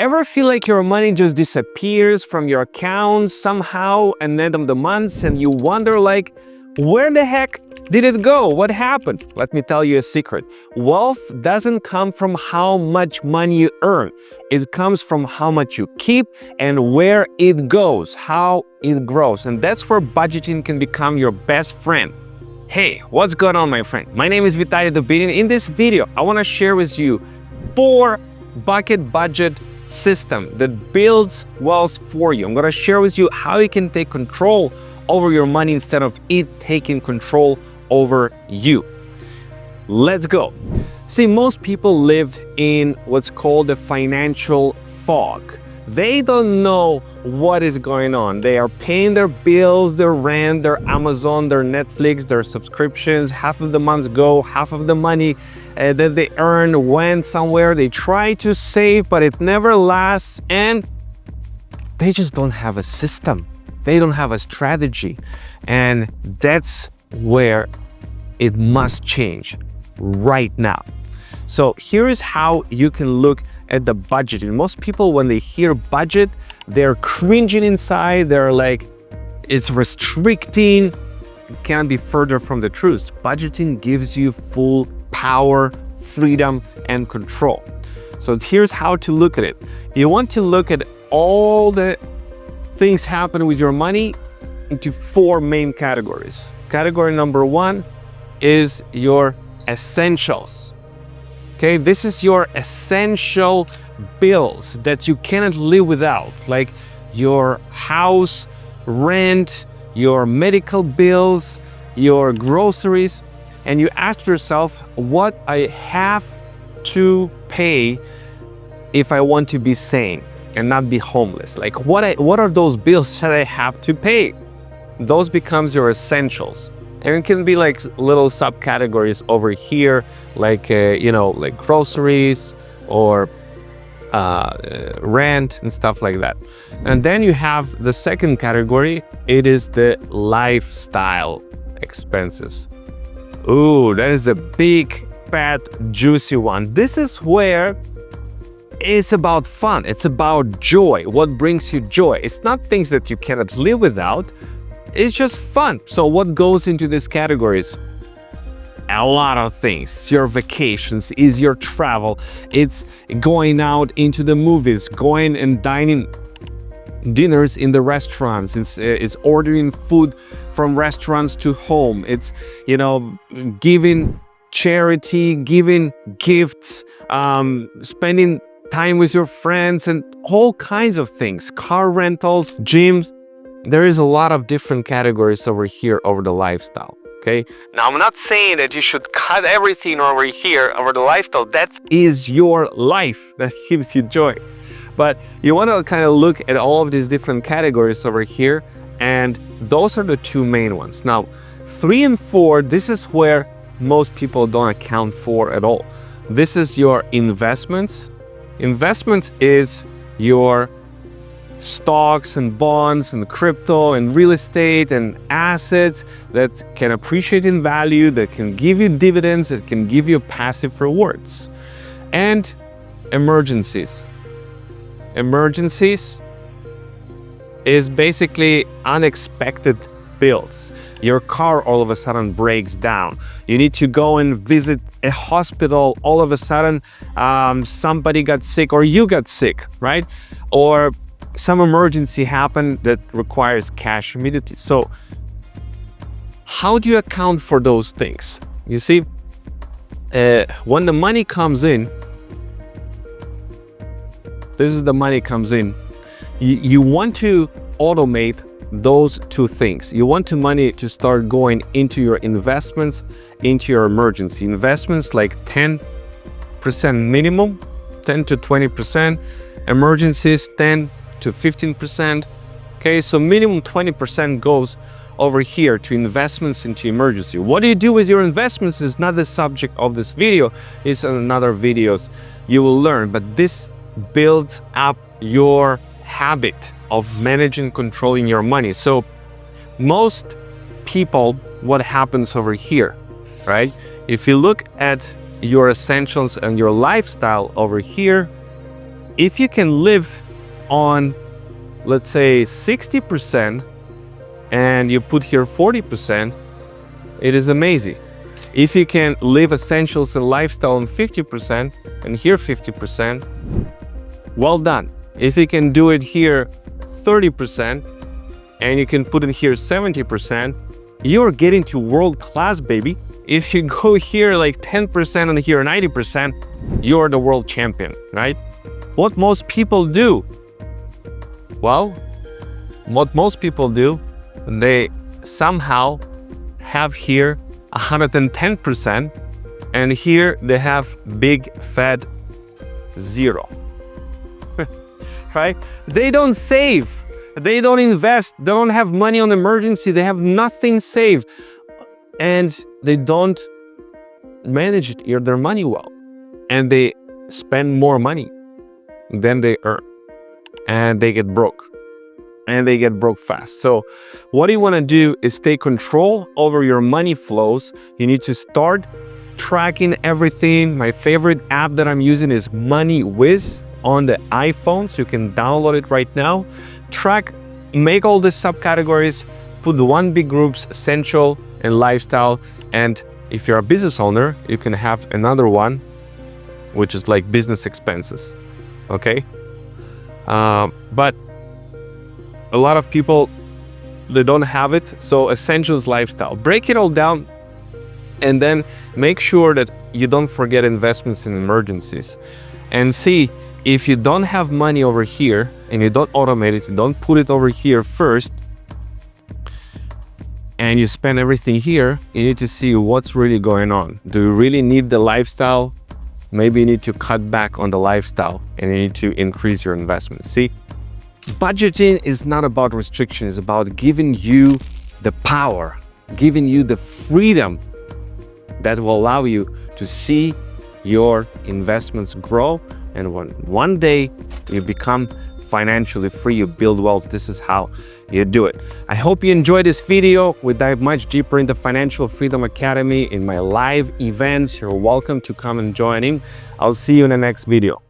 Ever feel like your money just disappears from your account somehow at the end of the month and you wonder like, where the heck did it go? What happened? Let me tell you a secret. Wealth doesn't come from how much money you earn. It comes from how much you keep and where it goes, how it grows. And that's where budgeting can become your best friend. Hey, what's going on, my friend? My name is Vitaly Dubinin. In this video, I want to share with you 4 bucket budget system that builds wealth for you. I'm going to share with you how you can take control over your money instead of it taking control over you. Let's go. See, most people live in what's called a financial fog. They don't know what is going on. They are paying their bills, their rent, their Amazon, their Netflix, their subscriptions. Half of the months go, half of the money that they earn went somewhere. They try to save, but it never lasts, and they just don't have a system. They don't have a strategy, and that's where it must change right now. So here is how you can look at the budgeting. Most people, when they hear budget, they're cringing inside. They're like, it's restricting. It can't be further from the truth. Budgeting gives you full power, freedom, and control. So here's how to look at it. You want to look at all the things happen with your money into 4 main categories. Category number 1 is your essentials. Okay, this is your essential bills that you cannot live without, like your house, rent, your medical bills, your groceries, and you ask yourself what I have to pay if I want to be sane and not be homeless. Like what are those bills that I have to pay? Those becomes your essentials. And it can be like little subcategories over here, like like groceries or rent and stuff like that. And then you have the second category. It is the lifestyle expenses. Ooh, that is a big, fat, juicy one. This is where it's about fun. It's about joy. What brings you joy? It's not things that you cannot live without. It's just fun. So what goes into these categories? A lot of things. Your vacations, is your travel. It's going out into the movies, going and dining dinners in the restaurants. It's ordering food from restaurants to home. It's, giving charity, giving gifts, spending time with your friends, and all kinds of things. Car rentals, gyms. There is a lot of different categories over here over the lifestyle, okay? Now, I'm not saying that you should cut everything over here over the lifestyle. That is your life that gives you joy. But you want to kind of look at all of these different categories over here, and those are the 2 main ones. Now, 3 and 4, this is where most people don't account for at all. This is your investments. Investments is your stocks and bonds and crypto and real estate and assets that can appreciate in value, that can give you dividends, that can give you passive rewards. And emergencies. Emergencies is basically unexpected bills. Your car all of a sudden breaks down. You need to go and visit a hospital. All of a sudden, somebody got sick or you got sick, right? Or some emergency happened that requires cash immediately. So how do you account for those things? You see, when the money comes in, this is the money comes in, you want to automate those 2 things. You want the money to start going into your investments, into your emergency investments, like 10% minimum, 10 to 20%, emergencies 10 to 15%. Okay, so minimum 20% goes over here to investments into emergency. What do you do with your investments is not the subject of this video. It's in another videos you will learn, but this builds up your habit of managing, controlling your money. So most people, what happens over here, right? If you look at your essentials and your lifestyle over here, If you can live on, let's say, 60% and you put here 40%, it is amazing. If you can live essentials and lifestyle on 50% and here 50%, well done. If you can do it here 30% and you can put it here 70%, you're getting to world class, baby. If you go here like 10% and here 90%, you're the world champion, right? What most people do? Well, what most people do, they somehow have here 110% and here they have big fat 0. Right? They don't save, they don't invest, they don't have money on emergency, they have nothing saved, and they don't manage their money well, and they spend more money than they earn, and they get broke, and they get broke fast. So what you want to do is take control over your money flows. You need to start tracking everything. My favorite app that I'm using is MoneyWiz on the iPhone, so you can download it right now. Track, make all the subcategories, put the one big groups, essential and lifestyle, and if you're a business owner, you can have another one, which is like business expenses, okay? But a lot of people, they don't have it, so essentials, lifestyle. Break it all down, and then make sure that you don't forget investments in emergencies. And see, if you don't have money over here and you don't automate it, you don't put it over here first, and you spend everything here, you need to see what's really going on. Do you really need the lifestyle? Maybe you need to cut back on the lifestyle and you need to increase your investment. See, budgeting is not about restriction, it's about giving you the power, giving you the freedom that will allow you to see your investments grow. And when one day you become financially free, you build wealth, this is how you do it. I hope you enjoyed this video. We dive much deeper into Financial Freedom Academy in my live events. You're welcome to come and join in. I'll see you in the next video.